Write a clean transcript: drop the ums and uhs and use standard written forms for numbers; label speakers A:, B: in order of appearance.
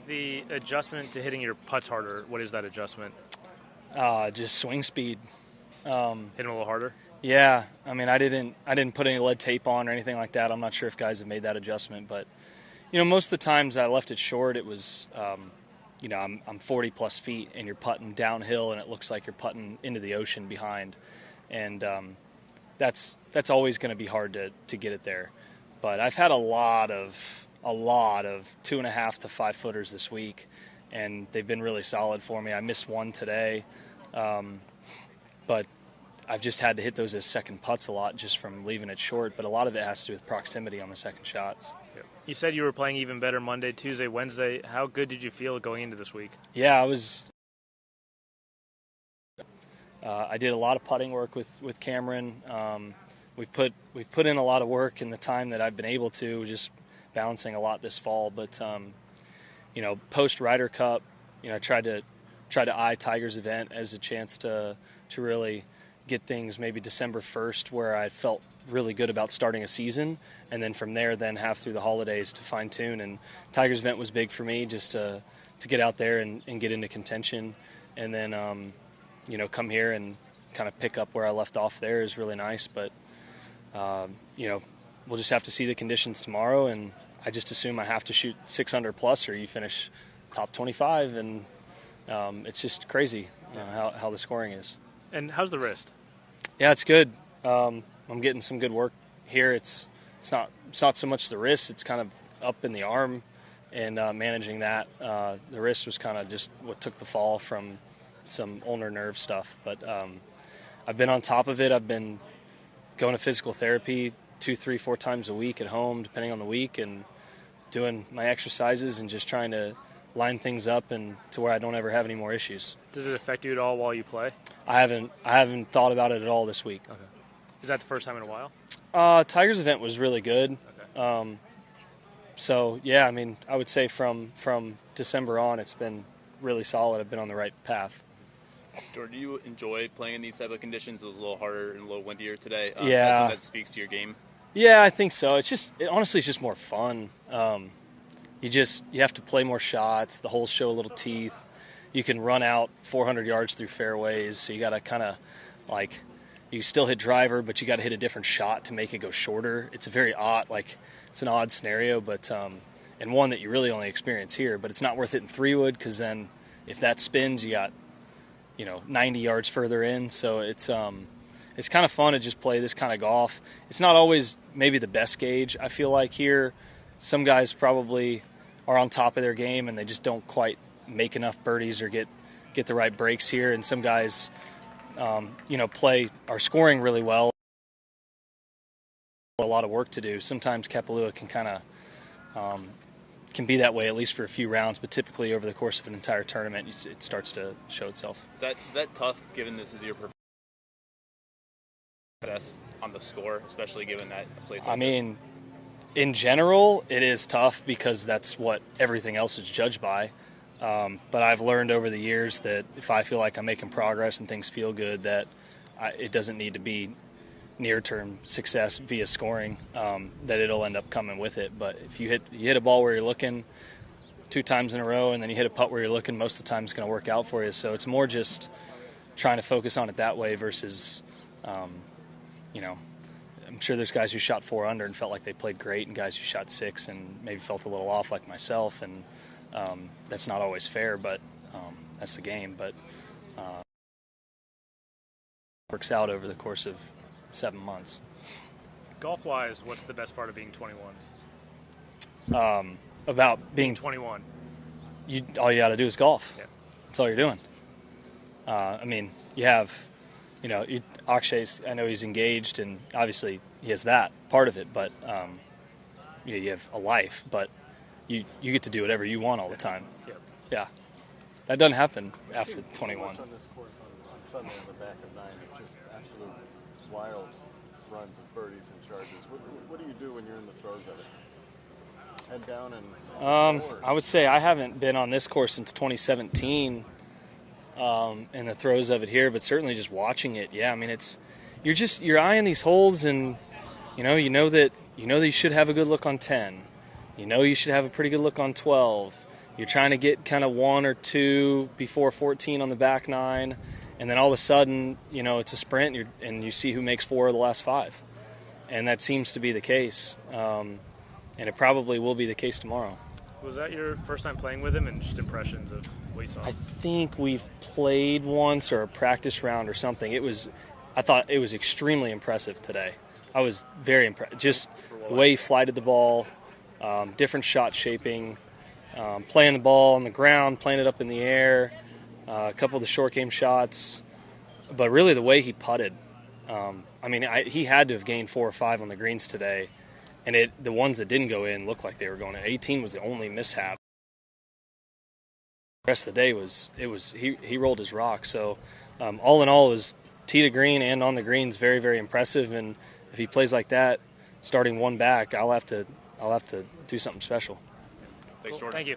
A: The adjustment to hitting your putts harder, what is that adjustment?
B: Just swing speed.
A: Hit them a little harder?
B: Yeah, I mean, I didn't put any lead tape on or anything like that. I'm not sure if guys have made that adjustment, but most of the times I left it short. It was, I'm 40 plus feet and you're putting downhill, and it looks like you're putting into the ocean behind, and that's always going to be hard to get it there. But I've had a lot of 2.5 to 5 footers this week, and they've been really solid for me. I missed one today, but I've just had to hit those as second putts a lot just from leaving it short, but a lot of it has to do with proximity on the second shots.
A: You said you were playing even better Monday, Tuesday, Wednesday. How good did you feel going into this week?
B: Yeah, I did a lot of putting work with Cameron. We've put in a lot of work in the time that I've been able to, just balancing a lot this fall. But post Ryder Cup, tried to eye Tiger's event as a chance to really get things maybe December 1st, where I felt really good about starting a season, and then from there have through the holidays to fine tune. And Tiger's event was big for me, just to get out there and get into contention, and then come here and kind of pick up where I left off there is really nice. But we'll just have to see the conditions tomorrow, and I just assume I have to shoot 6 under plus or you finish top 25, and it's just crazy how the scoring is.
A: And how's the wrist?
B: Yeah, it's good. I'm getting some good work here. It's not so much the wrist, it's kind of up in the arm, and managing that. The wrist was kind of just what took the fall from some ulnar nerve stuff, but I've been on top of it. I've been going to physical therapy 2, 3, 4 times a week at home, depending on the week, and doing my exercises and just trying to line things up and to where I don't ever have any more issues.
A: Does it affect you at all while you play?
B: I haven't thought about it at all this week.
A: Okay. Is that the first time in a while?
B: Tiger's event was really good.
A: Okay.
B: So yeah, I mean, I would say from December on, it's been really solid. I've been on the right path.
C: Jordan, do you enjoy playing in these type of conditions? It was a little harder and a little windier today.
B: Yeah.
C: Is that something that speaks to your game?
B: Yeah, I think so. Honestly, it's just more fun. You have to play more shots. The holes show a little teeth. You can run out 400 yards through fairways, so you got to kind of you still hit driver, but you got to hit a different shot to make it go shorter. It's a very odd, it's an odd scenario, but and one that you really only experience here. But it's not worth it in 3-wood, because then if that spins, you got 90 yards further in. So it's kind of fun to just play this kind of golf. It's not always maybe the best gauge. I feel like here, some guys probably are on top of their game and they just don't quite make enough birdies or get the right breaks here. And some guys, are scoring really well. A lot of work to do. Sometimes Kapalua can kind of can be that way, at least for a few rounds, but typically over the course of an entire tournament, it starts to show itself.
C: Is that tough, given this is your best on the score, especially given that place?
B: I mean, in general, it is tough because that's what everything else is judged by. But I've learned over the years that if I feel like I'm making progress and things feel good, that it doesn't need to be near-term success via scoring, that it'll end up coming with it. But if you hit a ball where you're looking 2 times in a row, and then you hit a putt where you're looking, most of the time it's going to work out for you. So it's more just trying to focus on it that way versus, I'm sure there's guys who shot 4 under and felt like they played great, and guys who shot 6 and maybe felt a little off like myself, and that's not always fair, but that's the game. But works out over the course of 7 months.
A: Golf-wise, what's the best part of being 21?
B: About being
A: 21.
B: All you got to do is golf.
A: Yeah.
B: That's all you're doing. I mean, you have, Akshay's, I know he's engaged, and obviously he has that part of it, but you have a life, but you get to do whatever you want all the time.
A: Yeah.
B: Yeah. That doesn't happen after 21.
D: So much on this course on Sunday on the back of 9, just absolute wild runs of birdies and charges. What do you do when you're in the throes of it? Head down and
B: I would say I haven't been on this course since 2017 in the throes of it here, but certainly just watching it. Yeah, I mean, you're eyeing these holes, and you know that you should have a good look on 10. You should have a pretty good look on 12. You're trying to get kind of 1 or 2 before 14 on the back 9, and then all of a sudden, you know, it's a sprint, and you see who makes 4 of the last 5. And that seems to be the case, and it probably will be the case tomorrow.
A: Was that your first time playing with him, and just impressions of what you saw?
B: I think we've played once, or a practice round or something. I thought it was extremely impressive today. I was very impressed. Just the way he flighted the ball, different shot shaping, playing the ball on the ground, playing it up in the air, a couple of the short game shots, but really the way he putted. I mean, he had to have gained 4 or 5 on the greens today, and the ones that didn't go in looked like they were going in. 18 was the only mishap. The rest of the day he rolled his rock. So all in all, it was tee to green and on the greens, very, very impressive. And if he plays like that, starting 1 back, I'll have to do something special.
C: Thanks, Jordan.
A: Thank you.